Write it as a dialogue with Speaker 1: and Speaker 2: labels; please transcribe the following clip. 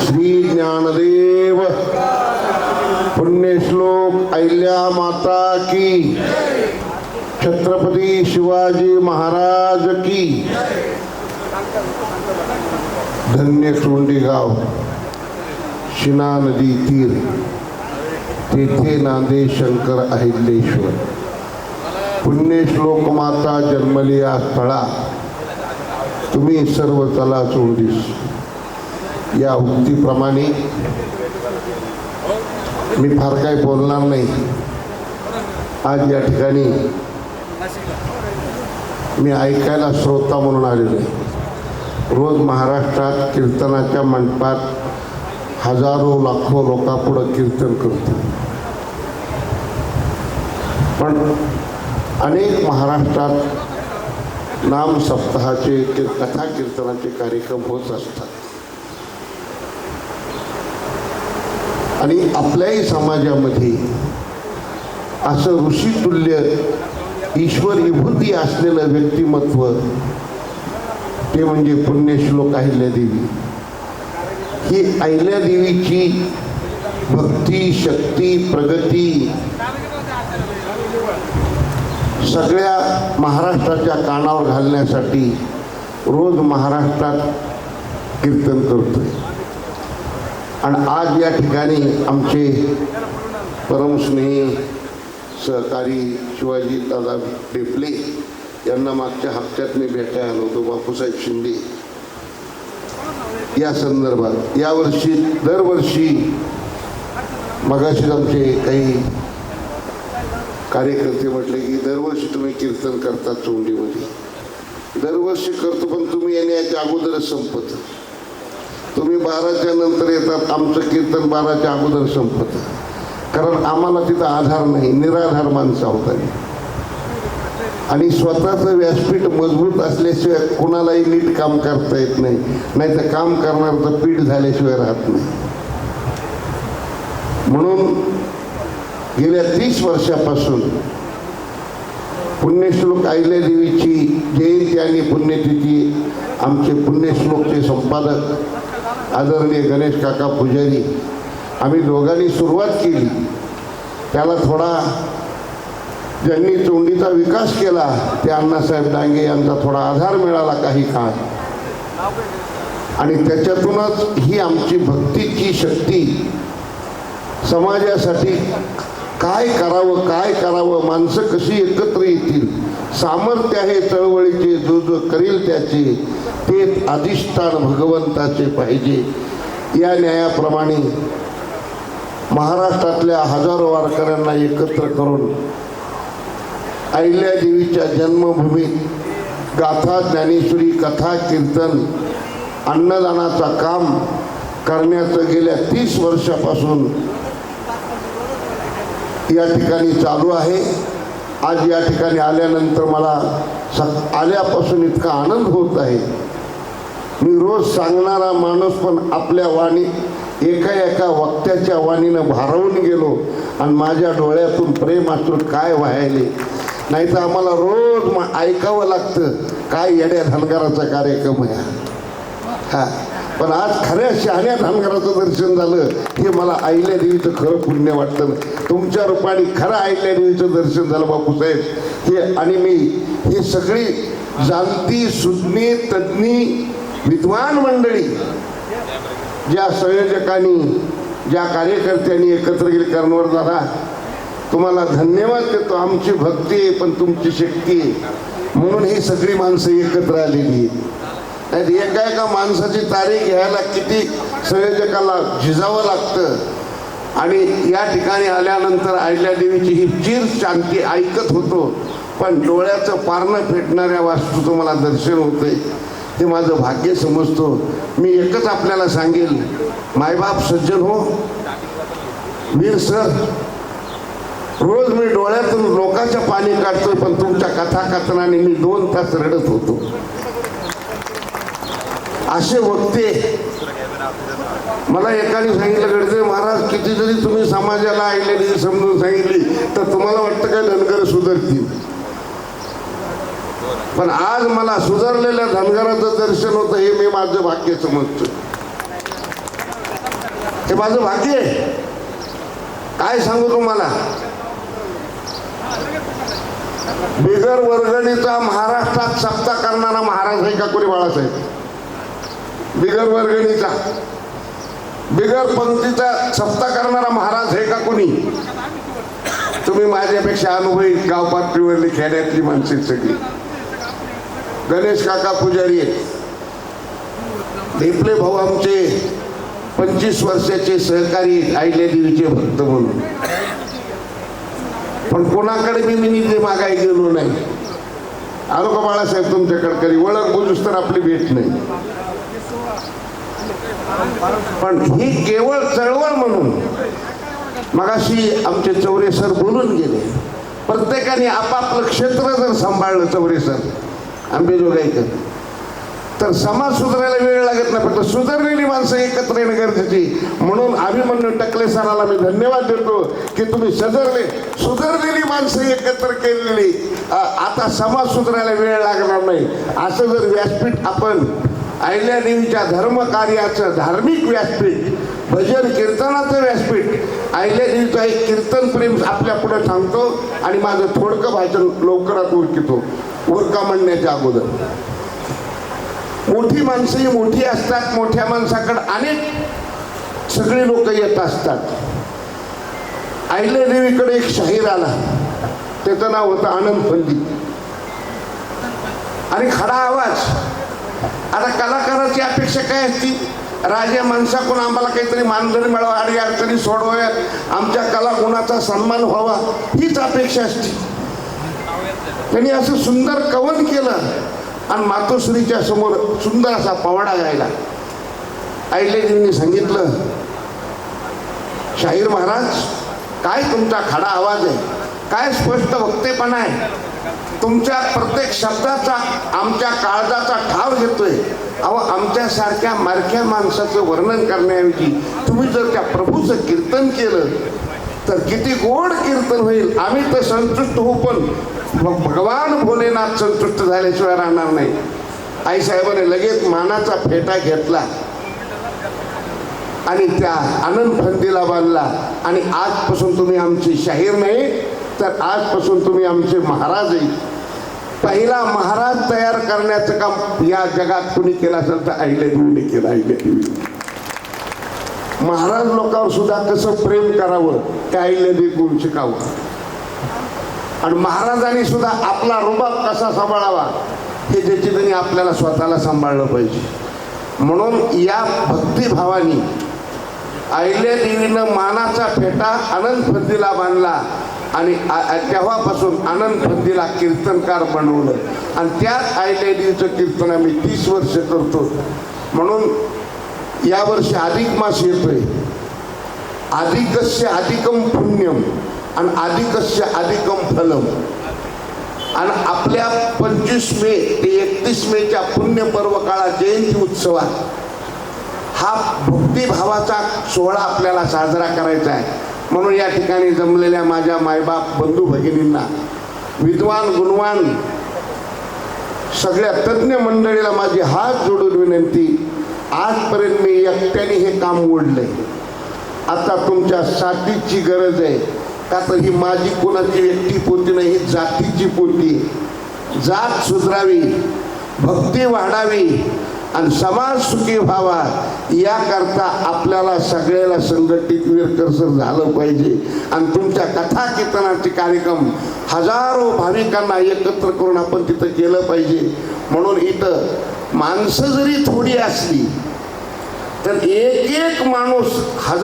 Speaker 1: श्री ज्ञानदेव पुण्यश्लोक अहिल्या माता की, छत्रपती शिवाजी महाराज की। धन्य सोंडेगाव शिना नदी तीर, तेथे नांदे शंकर अहिल्याश्वर। पुण्यश्लोक माता जन्मली या स्थळा, तुम्ही सर्व चला चोंडीस। या उक्तीप्रमाणे मी फार काही बोलणार नाही। आज या ठिकाणी मी ऐकायला श्रोता म्हणून आलेलो आहे। रोज महाराष्ट्रात कीर्तनाच्या मंडपात हजारो लाखो लोकांपुढं कीर्तन करतो, पण अनेक महाराष्ट्रात नाम सप्ताहाचे कथा कीर्तनाचे कार्यक्रम होत असतात। आणि आपल्याही समाजामध्ये असं ऋषितुल्य ईश्वर विभूती असलेलं व्यक्तिमत्व ते म्हणजे पुण्यश्लोक अहिल्यादेवी। ही अहिल्यादेवीची भक्ती, शक्ती, प्रगती सगळ्या महाराष्ट्राच्या कानावर घालण्यासाठी रोज महाराष्ट्रात कीर्तन करतोय। आणि आज या ठिकाणी आमचे परमस्नेही सहकारी शिवाजी दादा डेपले यांना मागच्या हप्त्यात मी भेटायला आलो होतो, बापूसाहेब शिंदे या संदर्भात। यावर्षी दरवर्षी मगाशीच आमचे काही कार्यकर्ते म्हटले की दरवर्षी तुम्ही कीर्तन करता चोंडीमध्ये। दरवर्षी करतो, पण तुम्ही येण्याच्या अगोदरच संपत। तुम्ही 12च्या नंतर येतात, आमचं कीर्तन 12च्या अगोदर संपत। कारण आम्हाला तिथं आधार नाही, निराधार माणसं होता। आणि स्वतःचं व्यासपीठ मजबूत असल्याशिवाय कोणालाही नीट काम करता येत नाही, नाही तर काम करणारचं पीठ झाल्याशिवाय राहत नाही। म्हणून गेल्या 30 वर्षापासून पुण्यश्लोक अहिल्यादेवीची जयंती आणि पुण्यतिथी आमचे पुण्यश्लोकचे संपादक आदरणीय गणेश काका पुजारी आम्ही दोघांनी सुरुवात केली। त्याला थोडा ज्यांनी चोंडीचा विकास केला ते अण्णासाहेब डांगे यांचा थोडा आधार मिळाला काही काळ, आणि त्याच्यातूनच ही आमची भक्तीची शक्ती समाजासाठी काय करावं, माणसं कशी एकत्र येतील, सामर्थ्य आहे चळवळीचे, जो करील त्याचे, ते अधिष्ठान भगवंताचे पाहिजे। या न्यायाप्रमाणे महाराष्ट्रातल्या हजारो वारकऱ्यांना एकत्र करून अहिल्यादेवीच्या जन्मभूमीत गाथा, ज्ञानेश्वरी, कथा, कीर्तन, अन्नदानाचा काम करण्याचं गेल्या 30 वर्षापासून या ठिकाणी चालू आहे। आज या ठिकाणी आल्यानंतर मला आल्यापासून इतका आनंद होत आहे। मी रोज सांगणारा माणूस पण आपल्या वाणी एका वक्त्याच्या वाणीनं भारावून गेलो आणि माझ्या डोळ्यातून प्रेमाश्रू काय वाहायले। नाही तर आम्हाला रोज ऐकावं लागतं काय येड्या धनगराचा कार्यक्रम आहे हा, पण आज खऱ्या शहाण्या धनगराचं दर्शन झालं हे मला अहिल्यादेवीचं खरं पुण्य वाटतं। तुमच्या रूपाने खरं अहिल्यादेवीचं दर्शन झालं बापूसाहेब हे। आणि मी हे सगळी जाणती, सुज्ञी, तज्ञी, विद्वान मंडळी, ज्या संयोजकांनी, ज्या कार्यकर्त्यांनी एकत्र गेले कर्णवर दादा, तुम्हाला धन्यवाद देतो। आमची भक्ती आहे पण तुमची शक्ती आहे, म्हणून ही सगळी माणसं एकत्र आलेली आहेत। नाही एका माणसाची तारीख घ्यायला किती संयोजकाला झिजावं लागतं। आणि या ठिकाणी आल्यानंतर अहिल्यादेवीची ही चिर शांती ऐकत होतो, पण डोळ्याचं पारणं फेटणाऱ्या वास्तूचं मला दर्शन होतंय, ते माझं भाग्य समजतो। मी एकच आपल्याला सांगेल, मायबाप सज्जन हो, वीर सर, रोज मी डोळ्यातून लोकांच्या पाणी काढतोय, पण तुमच्या कथा कथनाने मी 2 तास रडत होतो। असे वक्ते मला एकाने सांगितलं, गडजे महाराज किती जरी तुम्ही समाजाला अहिल्यादेवी समजून सांगितली तर तुम्हाला वाटतं काय धनगर सुधारतील, पण आज मला सुधारलेल्या धनगराचं दर्शन होतं हे मी माझं भाग्य समजतो। हे माझं भाग्य आहे. काय सांगू तुम्हाला, बिगर वर्गणीचा महाराष्ट्रात सत्ता करणारा महाराज आहे का कोणी बाळासाहेब? बिगर वर्गणीचा, बिगर पंक्तीचा सत्ता करणारा महाराज आहे का कोणी? तुम्ही माझ्यापेक्षा अनुभवी गाव पातळीवरली खेड्यातली माणसे सगळी. गणेश काका पुजारी आहेत, ढेपले भाऊ आमचे 25 वर्षाचे सहकारी आईल्या देवीचे भक्त म्हणून. पण कोणाकडे मी निधी मागाय गेलो नाही. आलो का बाळासाहेब तुमच्याकडे कधी? ओळख बोलूस तर आपली भेट नाही. पण ही केवळ चळवळ म्हणून मगाशी आमचे चौरे सर बोलून गेले. प्रत्येकाने आपापलं क्षेत्र जर सांभाळलं चौरे सर आंबेजोगाईकर, तर समाज सुधारायला वेळ लागत नाही. फक्त सुधारलेली माणसं एकत्र येणं गरजेची. म्हणून अभिमन्यू टकले सराला मी धन्यवाद देतो की तुम्ही सुधारलेली माणसं एकत्र केलेली. आता समाज सुधारायला वेळ लागणार नाही. असं जर व्यासपीठ आपण अहिल्या देवीच्या धर्मकार्याचं धार्मिक व्यासपीठ, भजन कीर्तनाचं व्यासपीठ, अहिल्या देवीचं एक कीर्तन प्रेम आपल्या पुढे सांगतो आणि माझं थोडकं भाषण लवकरात उरकितो उरका म्हणण्याच्या अगोदर. मोठी माणसंही मोठी असतात. मोठ्या माणसाकडे अनेक सगळे लोक येत असतात. अहिल्या देवीकडे एक शाहीर आला, त्याचं नाव होतं आनंद फंदी आणि खडा आवाज. आता कलाकाराची अपेक्षा काय असती? राजा माणसाकडून आम्हाला काहीतरी मानधन मिळावं, अडी अडचणी सोडवाव्यात, आमच्या कलागुणाचा सन्मान व्हावा, हीच अपेक्षा असते. त्यांनी असं सुंदर कवन केलं आणि मातोश्रीच्या समोर सुंदर असा पवाडा गायला. अहिल्यादेवींनी सांगितलं, शाहीर महाराज, काय तुमचा खडा आवाज आहे, काय स्पष्ट वक्तेपणा आहे, तुमच्या प्रत्येक शब्दाचा आमच्या काळजाचा ठाव घेतोय. अहो, आमच्यासारख्या मारक्या माणसाचं वर्णन करण्याऐवजी तुम्ही जर त्या प्रभूचं कीर्तन केलं तर किती गोड कीर्तन होईल. आम्ही तर संतुष्ट होऊ, पण भगवान भोलेनाथ संतुष्ट झाल्याशिवाय राहणार नाही. आईसाहेबांनी लगेच मानाचा फेटा घेतला आणि त्या आनंद फंदीला बांधला. आणि आजपासून तुम्ही आमचे शाहीर नाही, तर आजपासून तुम्ही आमचे महाराज आहे. पहिला महाराज तयार करण्याचं काम या जगात कुणी केलं असेल तर अहिल्यादेवीने केलं. अहिल्यादेवी महाराज लोकांवर सुद्धा कसं प्रेम करावं ते अहिल्यादेवीकडून शिकावं. आणि महाराजांनी सुद्धा आपला रुबाब कसा सांभाळावा हे ज्याची त्यांनी आपल्याला स्वतःला सांभाळलं पाहिजे. म्हणून या भक्तिभावानी अहिल्यादेवीनं मानाचा फेटा आनंद फंदीला बांधला आणि तेव्हापासून आनंद फंदीला कीर्तनकार बनवलं. आणि त्याच अहिल्यादेवीचं कीर्तन आम्ही 30 वर्ष करतो. म्हणून यावर्षी अधिक मास येतोय. अधिकस्य अधिकम पुण्यम आणि अधिकस्य अधिकम फलम. आणि आपल्या 25 मे ते 31 मेच्या पुण्यपर्व काळात जयंती उत्सवात हा भक्तिभावाचा सोहळा आपल्याला साजरा करायचा आहे. म्हणून या ठिकाणी जमलेल्या माझ्या मायबाप बंधू भगिनींना, विद्वान गुणवान सगळ्या तज्ज्ञ मंडळीला माझी हात जोडून विनंती, आजपर्यंत मी एकट्याने हे काम ओढलंय. आता तुमच्या साथीची गरज आहे. का तर ही माझी कोणाची व्यक्ती पोती नाही, ही जातीची पोती. जात सुधरावी, भक्ती वाढावी आणि समाज सुखी व्हावा याकरता आपल्याला सगळ्याला संघटित विरकरसर झालं पाहिजे. आणि तुमच्या कथा कीर्तनाचे कार्यक्रम हजारो भाविकांना एकत्र करून आपण तिथं केलं पाहिजे. म्हणून इथं माणसं जरी थोडी असली तर एक एक माणूस